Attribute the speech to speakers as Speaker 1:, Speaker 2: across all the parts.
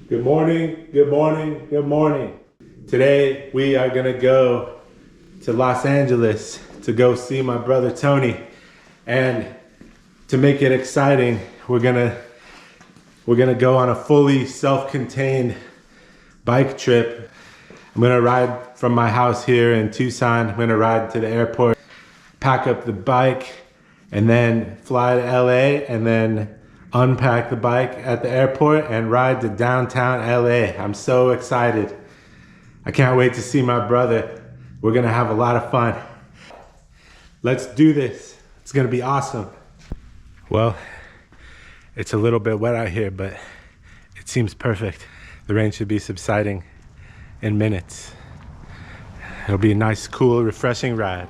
Speaker 1: Good morning, good morning, good morning. Today we are gonna go to Los Angeles to go see my brother Tony. And to make it exciting, we're gonna go on a fully self-contained bike trip. I'm gonna ride from my house here in Tucson. I'm gonna ride to the airport, pack up the bike, and then fly to LA, and then unpack the bike at the airport and ride to downtown LA. I'm so excited. I can't wait to see my brother. We're gonna have a lot of fun. Let's do this. It's gonna be awesome. Well, it's a little bit wet out here, but it seems perfect. The rain should be subsiding in minutes. It'll be a nice, cool, refreshing ride.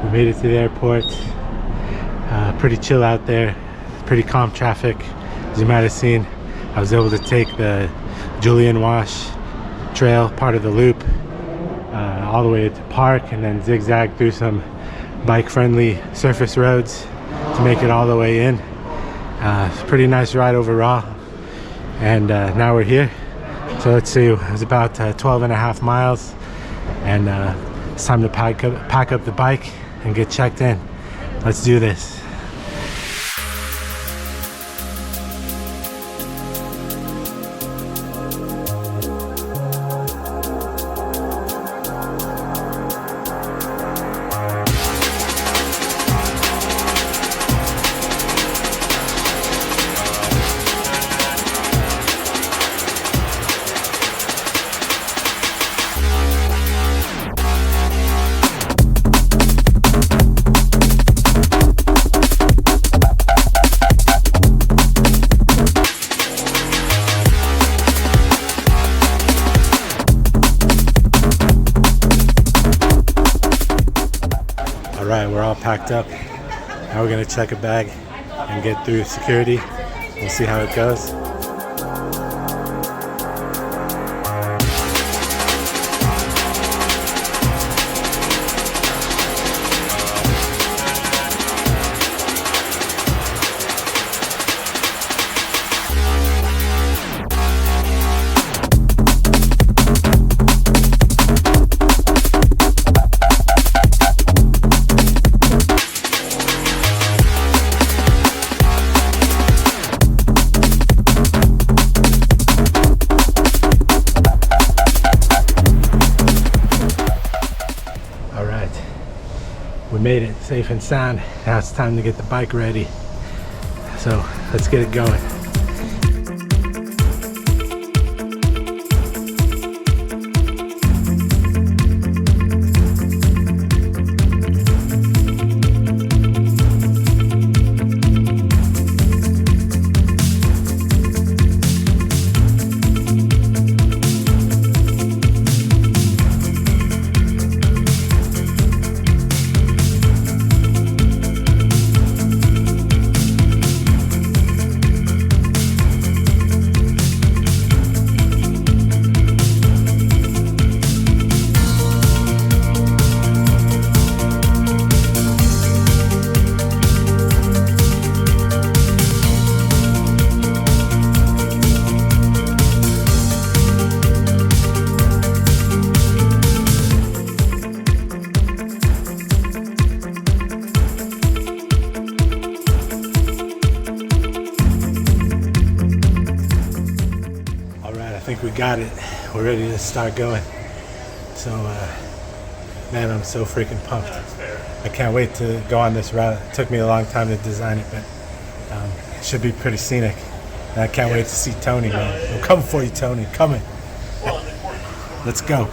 Speaker 1: We made it to the airport. Pretty chill out there, pretty calm traffic. As you might have seen, I was able to take the Julian Wash trail, part of the loop, all the way to park, and then zigzag through some bike-friendly surface roads to make it all the way in. It's a pretty nice ride overall, and now we're here. So let's see, it was about 12 and a half miles, and it's time to pack up the bike and get checked in. Let's do this. Alright, we're all packed up. Now we're gonna check a bag and get through security. We'll see how it goes. We made it safe and sound. Now it's time to get the bike ready. So let's get it going. think we got it. We're ready to start going. So, man, I'm so freaking pumped. I can't wait to go on this route. It took me a long time to design it, but it should be pretty scenic. And I can't wait to see Tony, man. I'm coming for you, Tony. Coming. Let's go.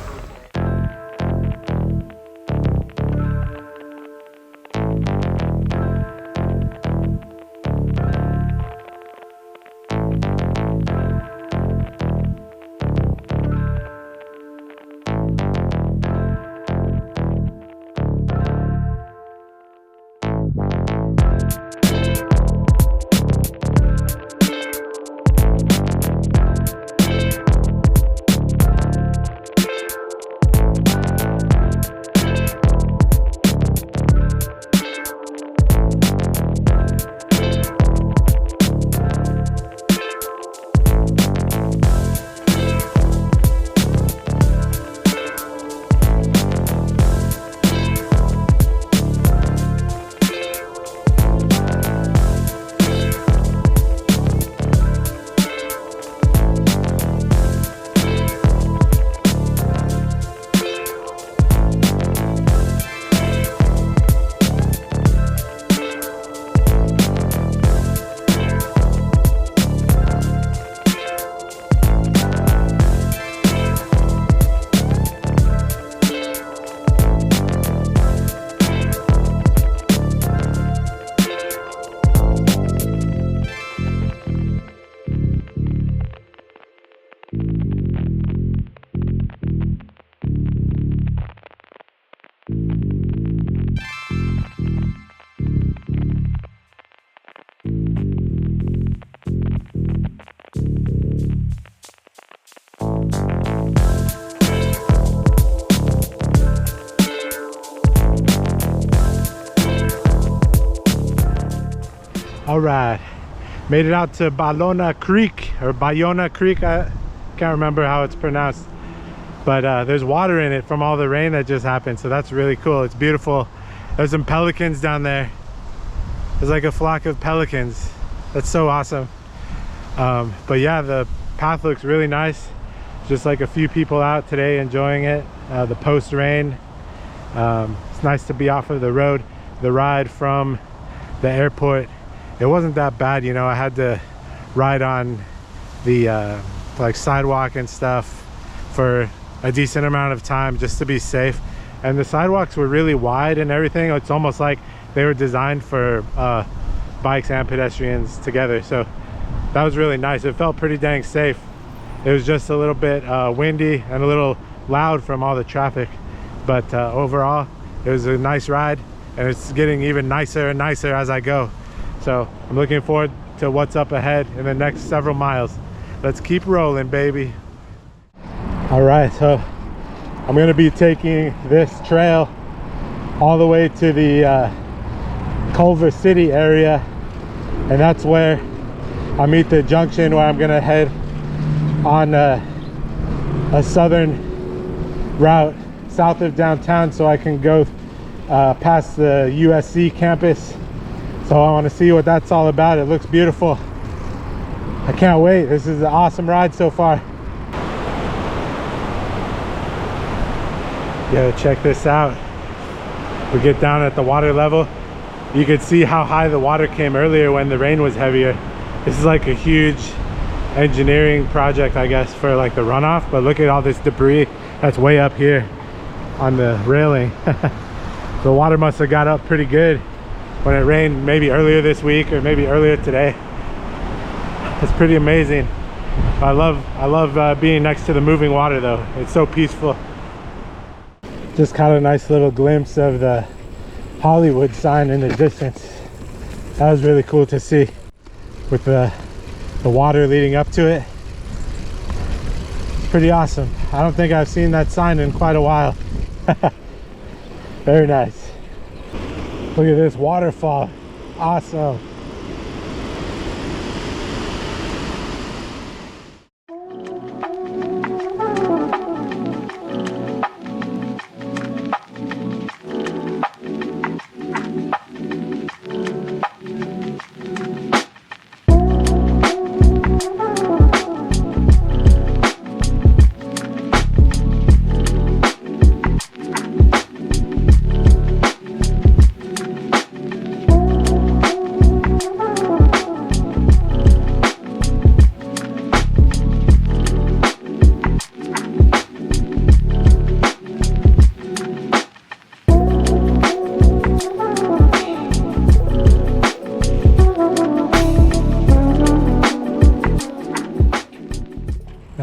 Speaker 1: All right, made it out to Bayona Creek, or Bayona Creek. I can't remember how it's pronounced, but there's water in it from all the rain that just happened, so that's really cool. It's beautiful. There's some pelicans down there. There's like a flock of pelicans. That's so awesome. But yeah, the path looks really nice. Just like a few people out today enjoying it, the post rain. It's nice to be off of the road. The ride from the airport, it wasn't that bad, you know. I had to ride on the like sidewalk and stuff for a decent amount of time just to be safe, and the sidewalks were really wide and everything. It's almost like they were designed for bikes and pedestrians together, so that was really nice. It felt pretty dang safe. It was just a little bit windy and a little loud from all the traffic, but overall it was a nice ride, and it's getting even nicer and nicer as I go. So I'm looking forward to what's up ahead in the next several miles. Let's keep rolling, baby. All right, so I'm gonna be taking this trail all the way to the Culver City area, and that's where I meet the junction where I'm gonna head on a southern route south of downtown, so I can go past the USC campus. So I want to see what that's all about. It looks beautiful. I can't wait. This is an awesome ride so far. Yo, check this out. We get down at the water level. You could see how high the water came earlier when the rain was heavier. This is like a huge engineering project, I guess, for like the runoff, but look at all this debris that's way up here on the railing. The water must have got up pretty good when it rained, maybe earlier this week or maybe earlier today. It's pretty amazing. I love being next to the moving water though. It's so peaceful. Just caught a nice little glimpse of the Hollywood sign in the distance. That was really cool to see, with the water leading up to it. It's pretty awesome. I don't think I've seen that sign in quite a while. Very nice. Look at this waterfall. Awesome.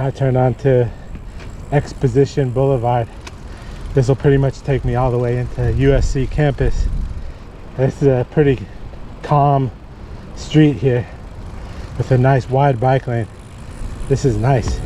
Speaker 1: I turned on to Exposition Boulevard. This will pretty much take me all the way into USC campus. This is a pretty calm street here with a nice wide bike lane. This is nice.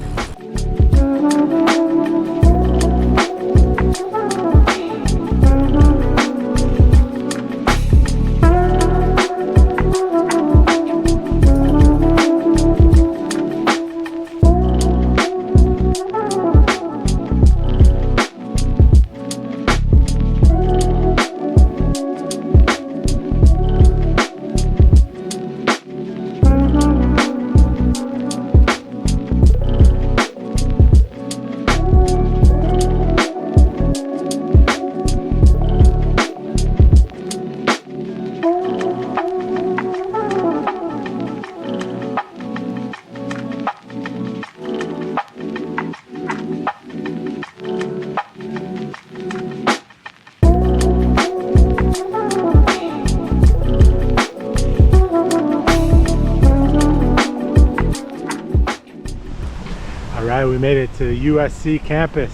Speaker 1: Alright, we made it to the USC campus.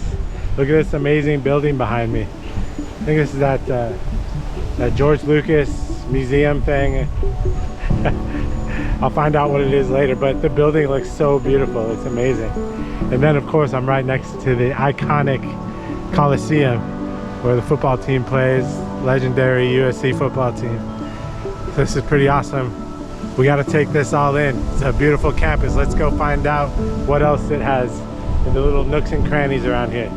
Speaker 1: Look at this amazing building behind me. I think this is that George Lucas museum thing. I'll find out what it is later, but the building looks so beautiful. It's amazing. And then of course I'm right next to the iconic Coliseum where the football team plays, legendary USC football team. So this is pretty awesome. We got to take this all in. It's a beautiful campus. Let's go find out what else it has in the little nooks and crannies around here.